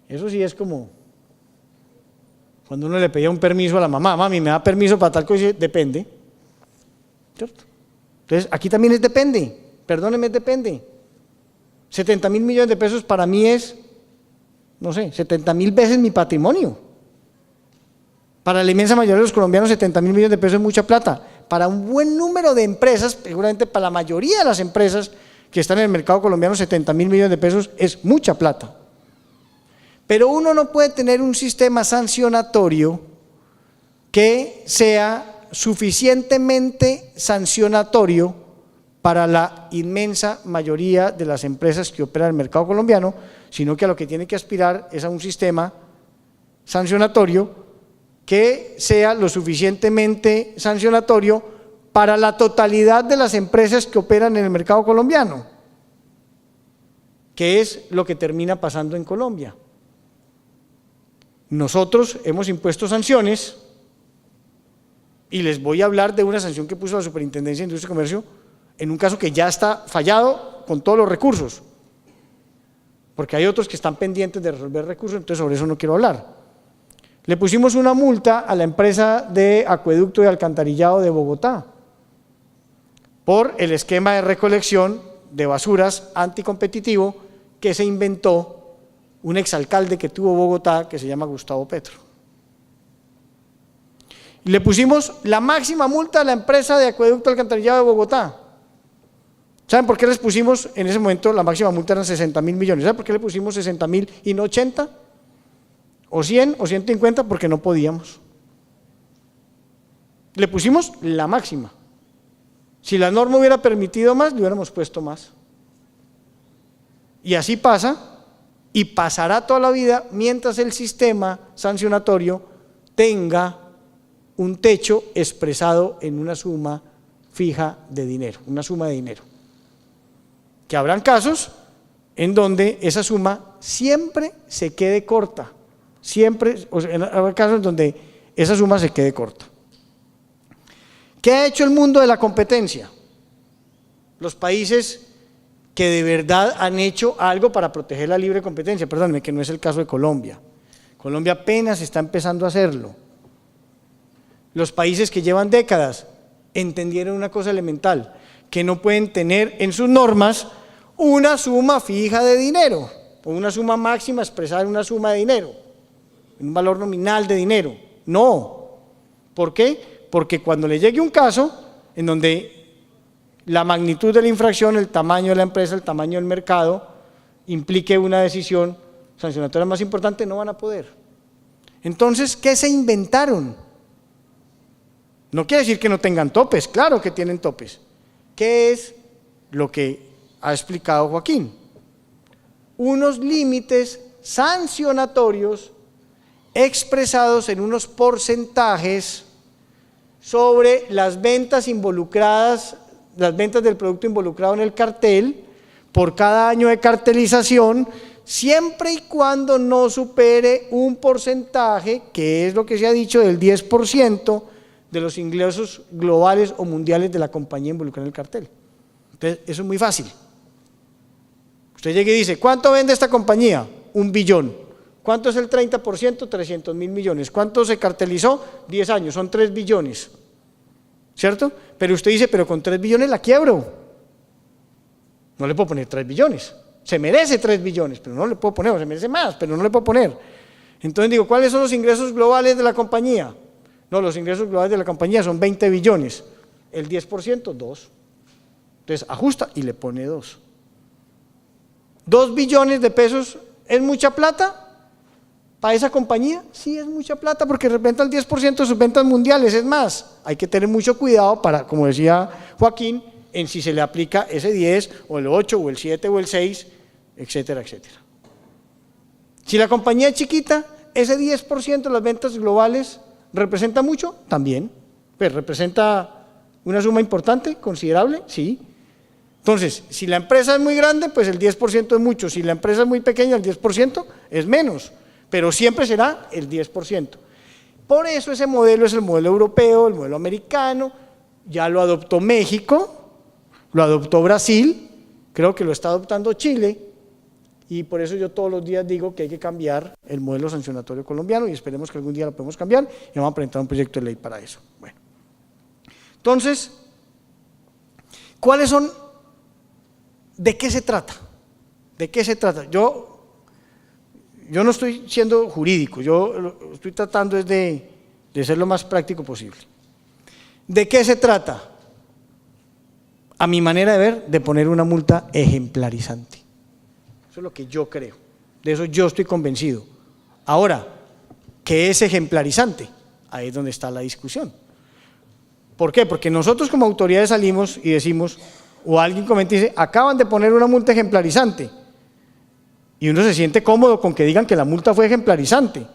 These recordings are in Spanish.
Eso sí es como cuando uno le pedía un permiso a la mamá, mami, ¿me da permiso para tal cosa? Y dice, depende, ¿cierto? Entonces, aquí también es depende, perdóneme, es depende. 70.000 millones de pesos para mí es, no sé, 70.000 veces mi patrimonio. Para la inmensa mayoría de los colombianos, 70.000 millones de pesos es mucha plata. Para un buen número de empresas, seguramente para la mayoría de las empresas que están en el mercado colombiano, 70.000 millones de pesos es mucha plata. Pero uno no puede tener un sistema sancionatorio que sea suficientemente sancionatorio para la inmensa mayoría de las empresas que operan en el mercado colombiano, sino que a lo que tiene que aspirar es a un sistema sancionatorio que sea lo suficientemente sancionatorio para la totalidad de las empresas que operan en el mercado colombiano, que es lo que termina pasando en Colombia. Nosotros hemos impuesto sanciones y les voy a hablar de una sanción que puso la Superintendencia de Industria y Comercio en un caso que ya está fallado con todos los recursos, porque hay otros que están pendientes de resolver recursos, entonces sobre eso no quiero hablar. Le pusimos una multa a la empresa de acueducto y alcantarillado de Bogotá por el esquema de recolección de basuras anticompetitivo que se inventó un exalcalde que tuvo Bogotá que se llama Gustavo Petro. Y le pusimos la máxima multa a la empresa de acueducto y alcantarillado de Bogotá. ¿Saben por qué les pusimos en ese momento la máxima multa? Eran 60.000 millones. ¿Saben por qué le pusimos 60.000 y no 80? O 100 o 150, porque no podíamos. Le pusimos la máxima. Si la norma hubiera permitido más, le hubiéramos puesto más. Y así pasa y pasará toda la vida mientras el sistema sancionatorio tenga un techo expresado en una suma fija de dinero, una suma de dinero. Que habrán casos en donde esa suma siempre se quede corta. Siempre, o sea, habrá casos en donde esa suma se quede corta. ¿Qué ha hecho el mundo de la competencia? Los países que de verdad han hecho algo para proteger la libre competencia, perdónenme, que no es el caso de Colombia. Colombia apenas está empezando a hacerlo. Los países que llevan décadas entendieron una cosa elemental, que no pueden tener en sus normas una suma fija de dinero, o una suma máxima expresada en una suma de dinero, en un valor nominal de dinero. No. ¿Por qué? Porque cuando le llegue un caso en donde la magnitud de la infracción, el tamaño de la empresa, el tamaño del mercado, implique una decisión sancionatoria más importante, no van a poder. Entonces, ¿qué se inventaron? No quiere decir que no tengan topes, claro que tienen topes. ¿Qué es lo que ha explicado Joaquín? Unos límites sancionatorios expresados en unos porcentajes sobre las ventas involucradas, las ventas del producto involucrado en el cartel, por cada año de cartelización, siempre y cuando no supere un porcentaje, que es lo que se ha dicho, del 10% de los ingresos globales o mundiales de la compañía involucrada en el cartel. Entonces, eso es muy fácil. Usted llega y dice, ¿cuánto vende esta compañía? 1 billón. ¿Cuánto es el 30%? 300.000 millones. ¿Cuánto se cartelizó? 10 años, son 3 billones. ¿Cierto? Pero usted dice, pero con 3 billones la quiebro. No le puedo poner 3 billones. Se merece 3 billones, pero no le puedo poner, o se merece más, pero no le puedo poner. Entonces digo, ¿cuáles son los ingresos globales de la compañía? No, los ingresos globales de la compañía son 20 billones. El 10%, 2. Entonces ajusta y le pone 2. 2 billones de pesos, ¿es mucha plata para esa compañía? Sí, es mucha plata porque representa el 10% de sus ventas mundiales. Es más, hay que tener mucho cuidado para, como decía Joaquín, en si se le aplica ese 10 o el 8 o el 7 o el 6, etcétera, etcétera. Si la compañía es chiquita, ese 10% de las ventas globales representa mucho, también, pues representa una suma importante, considerable, sí. Entonces, si la empresa es muy grande, pues el 10% es mucho, si la empresa es muy pequeña, el 10% es menos, pero siempre será el 10%. Por eso ese modelo es el modelo europeo, el modelo americano, ya lo adoptó México, lo adoptó Brasil, creo que lo está adoptando Chile, y por eso yo todos los días digo que hay que cambiar el modelo sancionatorio colombiano y esperemos que algún día lo podemos cambiar y vamos a presentar un proyecto de ley para eso. Bueno, entonces, ¿cuáles son? ¿De qué se trata? ¿De qué se trata? Yo no estoy siendo jurídico, yo estoy tratando de ser lo más práctico posible. ¿De qué se trata? A mi manera de ver, de poner una multa ejemplarizante. Eso es lo que yo creo, de eso yo estoy convencido. Ahora, ¿qué es ejemplarizante? Ahí es donde está la discusión. ¿Por qué? Porque nosotros como autoridades salimos y decimos, o alguien comenta y dice, acaban de poner una multa ejemplarizante, y uno se siente cómodo con que digan que la multa fue ejemplarizante.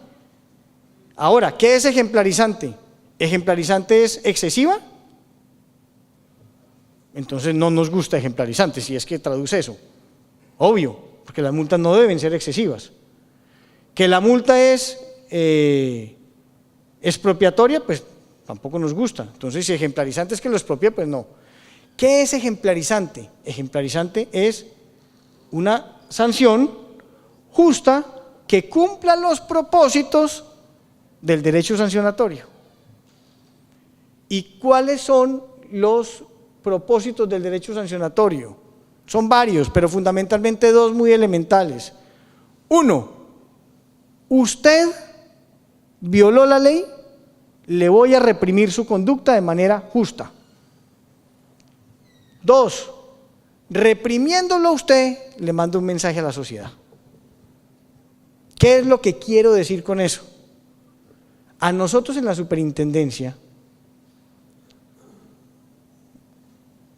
Ahora, ¿qué es ejemplarizante? ¿Ejemplarizante es excesiva? Entonces no nos gusta ejemplarizante, si es que traduce eso. Obvio, porque las multas no deben ser excesivas. Que la multa es expropiatoria, pues tampoco nos gusta. Entonces, si ejemplarizante es que lo expropia, pues no. ¿Qué es ejemplarizante? Ejemplarizante es una sanción justa que cumpla los propósitos del derecho sancionatorio. ¿Y cuáles son los propósitos del derecho sancionatorio? Son varios, pero fundamentalmente dos muy elementales. Uno, usted violó la ley, le voy a reprimir su conducta de manera justa. Dos, reprimiéndolo a usted, le mando un mensaje a la sociedad. ¿Qué es lo que quiero decir con eso? A nosotros en la superintendencia,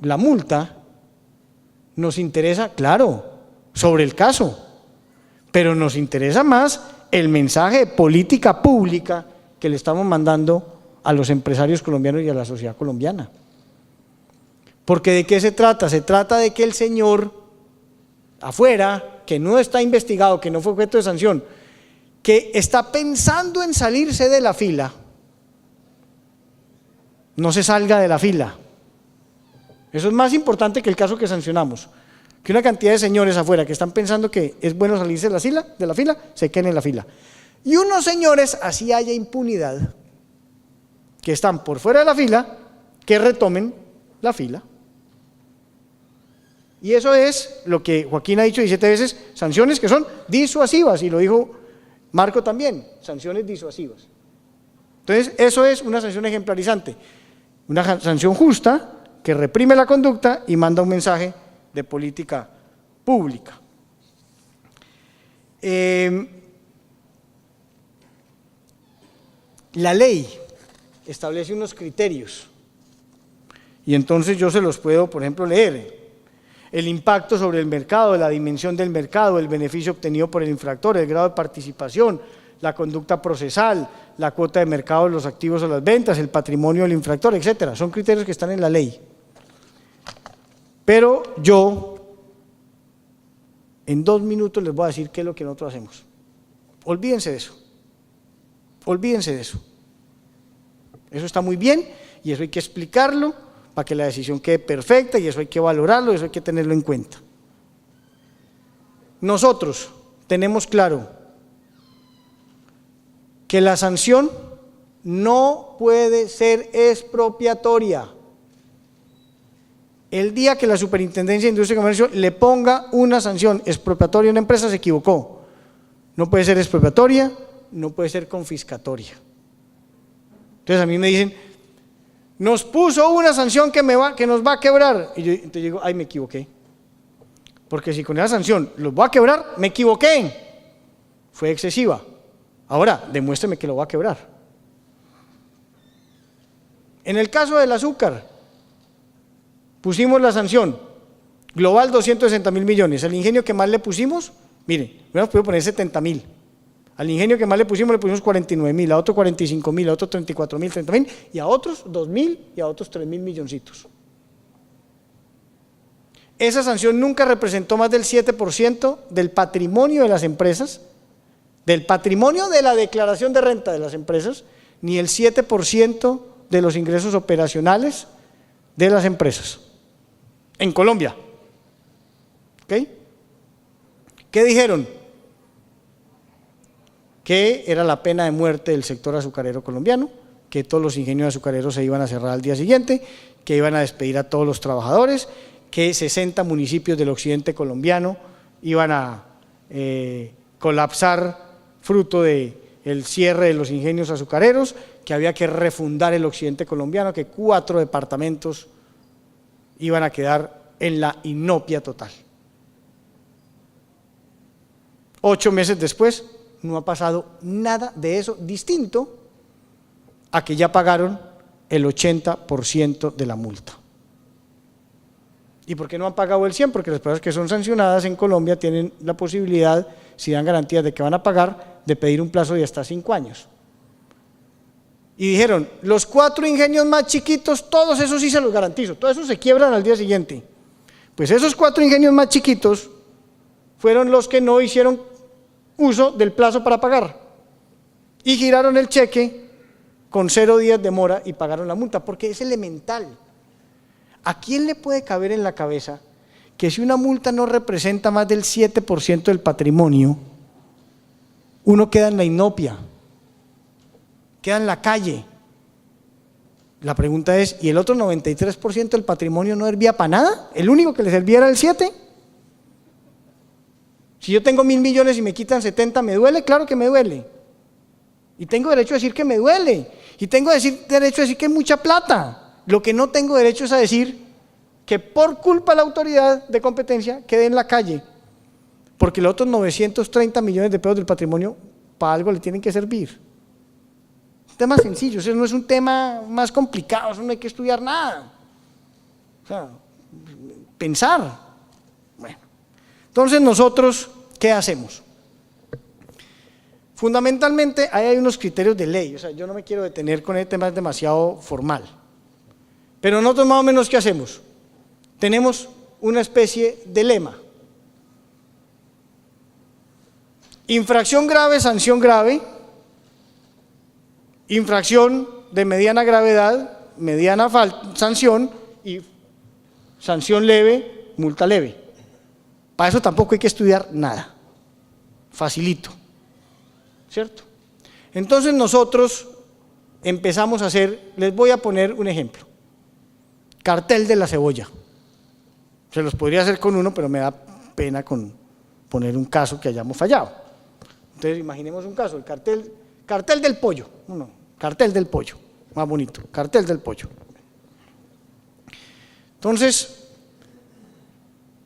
la multa nos interesa, claro, sobre el caso, pero nos interesa más el mensaje de política pública que le estamos mandando a los empresarios colombianos y a la sociedad colombiana. Porque ¿de qué se trata? Se trata de que el señor afuera, que no está investigado, que no fue objeto de sanción, que está pensando en salirse de la fila, no se salga de la fila. Eso es más importante que el caso que sancionamos. Que una cantidad de señores afuera que están pensando que es bueno salirse de la fila, se queden en la fila. Y unos señores, así haya impunidad, que están por fuera de la fila, que retomen la fila. Y eso es lo que Joaquín ha dicho 17 veces, sanciones que son disuasivas, y lo dijo Marco también, sanciones disuasivas. Entonces, eso es una sanción ejemplarizante, una sanción justa que reprime la conducta y manda un mensaje de política pública. La ley establece unos criterios y entonces yo se los puedo, por ejemplo, leer. El impacto sobre el mercado, la dimensión del mercado, el beneficio obtenido por el infractor, el grado de participación, la conducta procesal, la cuota de mercado de los activos o las ventas, el patrimonio del infractor, etcétera. Son criterios que están en la ley. Pero yo, en 2 minutos les voy a decir qué es lo que nosotros hacemos. Olvídense de eso. Olvídense de eso. Eso está muy bien y eso hay que explicarlo para que la decisión quede perfecta y eso hay que valorarlo, eso hay que tenerlo en cuenta. Nosotros tenemos claro que la sanción no puede ser expropiatoria. El día que la Superintendencia de Industria y Comercio le ponga una sanción expropiatoria a una empresa, se equivocó. No puede ser expropiatoria, no puede ser confiscatoria. Entonces a mí me dicen, nos puso una sanción que nos va a quebrar. Y yo entonces digo, ay, me equivoqué. Porque si con esa sanción los voy a quebrar, me equivoqué. Fue excesiva. Ahora, demuéstreme que lo va a quebrar. En el caso del azúcar, pusimos la sanción global 260.000 millones. El ingenio que más le pusimos, miren, hubiéramos podido poner 70.000. Al ingenio que más le pusimos 49.000, a otro 45.000, a otro 34.000, 30.000 y a otros 2.000 y a otros 3.000 milloncitos. Esa sanción nunca representó más del 7% del patrimonio de las empresas, del patrimonio de la declaración de renta de las empresas, ni el 7% de los ingresos operacionales de las empresas en Colombia. ¿Ok? ¿Qué dijeron? Que era la pena de muerte del sector azucarero colombiano, que todos los ingenios azucareros se iban a cerrar al día siguiente, que iban a despedir a todos los trabajadores, que 60 municipios del occidente colombiano iban a colapsar fruto del cierre de los ingenios azucareros, que había que refundar el occidente colombiano, que 4 departamentos iban a quedar en la inopia total. 8 meses después no ha pasado nada de eso, distinto a que ya pagaron el 80% de la multa. ¿Y por qué no han pagado el 100%? Porque las personas que son sancionadas en Colombia tienen la posibilidad, si dan garantías de que van a pagar, de pedir un plazo de hasta 5 años. Y dijeron, los 4 ingenios más chiquitos, todos esos sí se los garantizo, todos esos se quiebran al día siguiente. Pues esos 4 ingenios más chiquitos fueron los que no hicieron uso del plazo para pagar y giraron el cheque con 0 días de mora y pagaron la multa, porque es elemental. ¿A quién le puede caber en la cabeza que si una multa no representa más del 7% del patrimonio, uno queda en la inopia, queda en la calle? La pregunta es, ¿y el otro 93% del patrimonio no servía para nada? ¿El único que le servía era el 7%? Si yo tengo 1.000 millones y me quitan 70, ¿me duele? Claro que me duele. Y tengo derecho a decir que me duele. Y tengo derecho a decir que es mucha plata. Lo que no tengo derecho es a decir que por culpa de la autoridad de competencia quede en la calle. Porque los otros 930 millones de pesos del patrimonio para algo le tienen que servir. Un tema sencillo, eso no es un tema más complicado, eso no hay que estudiar nada. O sea, pensar. Bueno, entonces nosotros, ¿qué hacemos? Fundamentalmente, ahí hay unos criterios de ley, o sea, yo no me quiero detener con el tema, es demasiado formal. Pero nosotros más o menos, ¿qué hacemos? Tenemos una especie de lema. Infracción grave, sanción grave. Infracción de mediana gravedad, mediana sanción, y sanción leve, multa leve. Para eso tampoco hay que estudiar nada, facilito, ¿cierto? Entonces nosotros empezamos a hacer, les voy a poner un ejemplo, cartel de la cebolla. Se los podría hacer con uno, pero me da pena con poner un caso que hayamos fallado. Entonces imaginemos un caso, el cartel del pollo, cartel del pollo, más bonito, cartel del pollo. Entonces,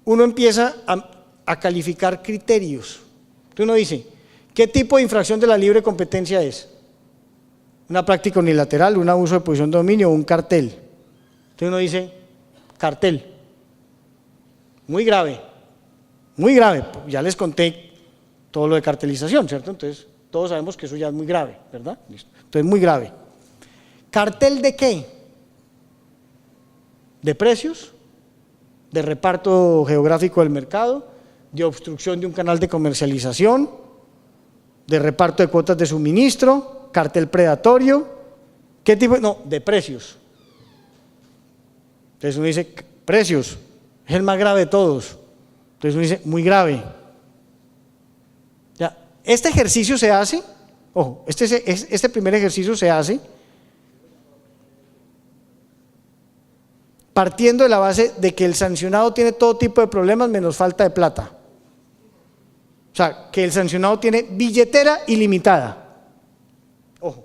uno empieza a calificar criterios. Entonces uno dice, ¿qué tipo de infracción de la libre competencia es? ¿Una práctica unilateral, un abuso de posición de dominio o un cartel? Entonces uno dice, cartel, muy grave, ya les conté todo lo de cartelización, ¿cierto? Entonces, todos sabemos que eso ya es muy grave, ¿verdad? Listo. Entonces, muy grave. ¿Cartel de qué? ¿De precios? ¿De reparto geográfico del mercado? ¿De obstrucción de un canal de comercialización? ¿De reparto de cuotas de suministro? ¿Cartel predatorio? ¿Qué tipo? No, de precios. Entonces uno dice, precios, es el más grave de todos. Entonces uno dice, muy grave. Ya, este ejercicio se hace, ojo, este primer ejercicio se hace partiendo de la base de que el sancionado tiene todo tipo de problemas menos falta de plata. O sea, que el sancionado tiene billetera ilimitada. Ojo.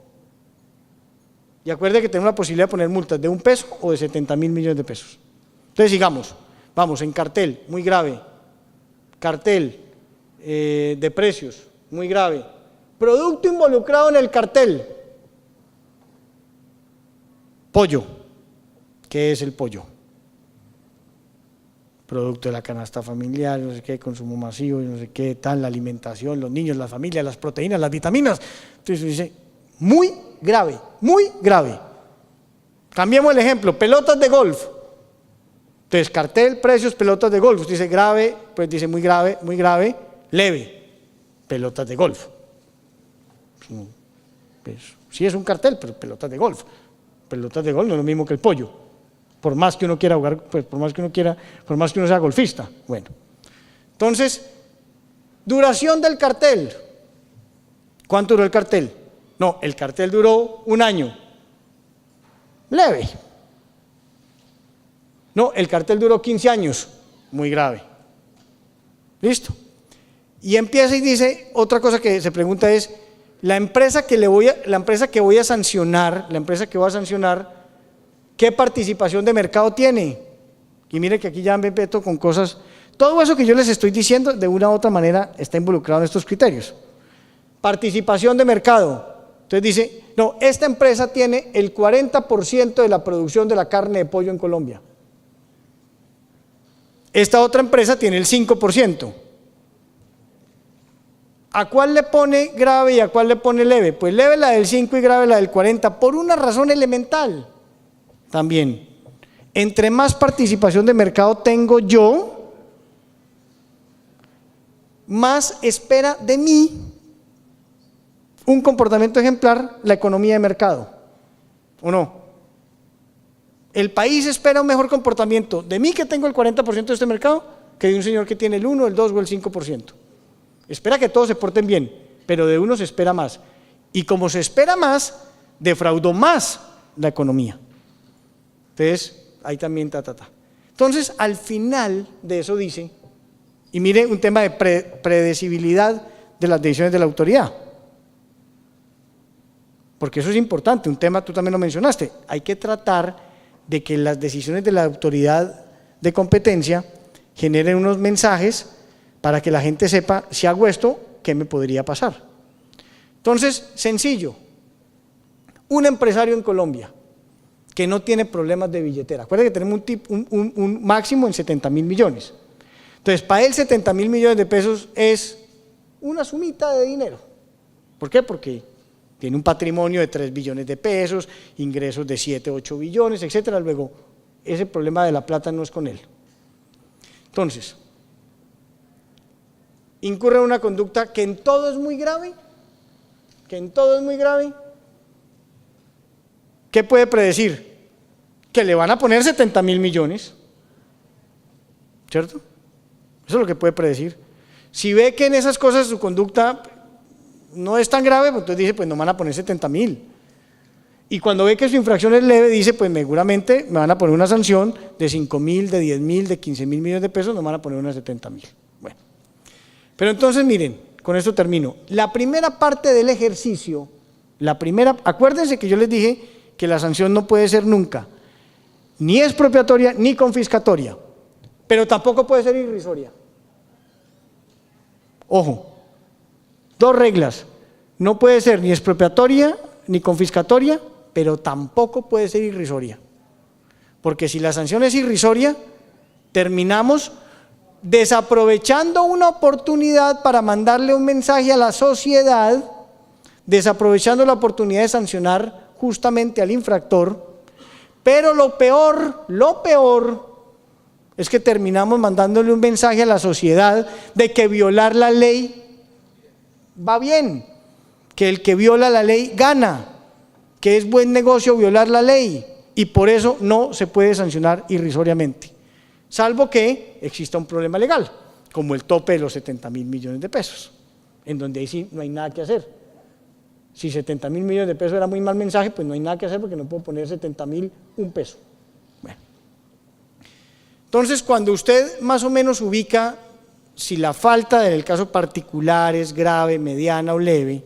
Y acuerde que tenemos la posibilidad de poner multas de $1 o de 70.000 millones de pesos. Entonces, sigamos. Vamos, en cartel, muy grave. Cartel de precios, muy grave. Producto involucrado en el cartel. Pollo. ¿Qué es el pollo? Producto de la canasta familiar, no sé qué, consumo masivo, no sé qué, tal, la alimentación, los niños, la familia, las proteínas, las vitaminas. Entonces dice, muy grave, muy grave. Cambiemos el ejemplo, pelotas de golf. Entonces, cartel, precios, pelotas de golf. Usted dice grave, pues dice muy grave, leve, pelotas de golf. Pues, sí es un cartel, pero pelotas de golf. Pelotas de golf no es lo mismo que el pollo. Por más que uno quiera jugar, pues por más que uno sea golfista. Bueno, entonces, Duración del cartel. ¿Cuánto duró el cartel? No, el cartel duró 1 año. Leve. No, el cartel duró 15 años. Muy grave. ¿Listo? Y empieza y dice, otra cosa que se pregunta es, la empresa que voy a sancionar, ¿qué participación de mercado tiene? Y mire que aquí ya me meto con cosas, todo eso que yo les estoy diciendo de una u otra manera está involucrado en estos criterios. Participación de mercado. Entonces dice, no, esta empresa tiene el 40% de la producción de la carne de pollo en Colombia. Esta otra empresa tiene el 5%. ¿A cuál le pone grave y a cuál le pone leve? Pues leve la del 5 y grave la del 40, por una razón elemental también. Entre más participación de mercado tengo yo, más espera de mí un comportamiento ejemplar la economía de mercado, ¿o no? El país espera un mejor comportamiento de mí, que tengo el 40% de este mercado, que de un señor que tiene el 1, el 2 o el 5%. Espera que todos se porten bien, pero de uno se espera más. Y como se espera más, defraudó más la economía. Entonces, ahí también Entonces, al final de eso dice, y mire un tema de predecibilidad de las decisiones de la autoridad. Porque eso es importante, un tema tú también lo mencionaste, hay que tratar de que las decisiones de la autoridad de competencia generen unos mensajes para que la gente sepa, si hago esto, ¿qué me podría pasar? Entonces, sencillo, un empresario en Colombia que no tiene problemas de billetera, acuérdense que tenemos un máximo en 70.000 millones, entonces para él 70.000 millones de pesos es una sumita de dinero. ¿Por qué? Porque tiene un patrimonio de 3 billones de pesos, ingresos de 7, 8 billones, etcétera. Luego, ese problema de la plata no es con él. Entonces, incurre en una conducta que en todo es muy grave, ¿qué puede predecir? Que le van a poner 70.000 millones, ¿cierto? Eso es lo que puede predecir. Si ve que en esas cosas su conducta no es tan grave, pues entonces dice, pues no me van a poner 70.000. Y cuando ve que su infracción es leve, dice, pues seguramente me van a poner una sanción de 5.000, de 10.000, de 15.000 millones de pesos, no me van a poner una de 70.000. Bueno, pero entonces miren, con esto termino. La primera parte del ejercicio, acuérdense que yo les dije que la sanción no puede ser nunca ni expropiatoria ni confiscatoria, pero tampoco puede ser irrisoria. Ojo. 2 reglas, no puede ser ni expropiatoria ni confiscatoria, pero tampoco puede ser irrisoria, porque si la sanción es irrisoria, terminamos desaprovechando una oportunidad para mandarle un mensaje a la sociedad, desaprovechando la oportunidad de sancionar justamente al infractor, pero lo peor es que terminamos mandándole un mensaje a la sociedad de que violar la ley va bien, que el que viola la ley gana, que es buen negocio violar la ley y por eso no se puede sancionar irrisoriamente, salvo que exista un problema legal, como el tope de los 70.000 millones de pesos, en donde ahí sí no hay nada que hacer. Si 70.000 millones de pesos era muy mal mensaje, pues no hay nada que hacer porque no puedo poner 70.000 un peso. Bueno. Entonces, cuando usted más o menos ubica si la falta en el caso particular es grave, mediana o leve,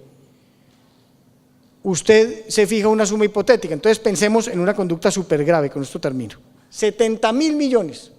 usted se fija una suma hipotética. Entonces pensemos en una conducta súper grave, con esto termino. 70.000 millones.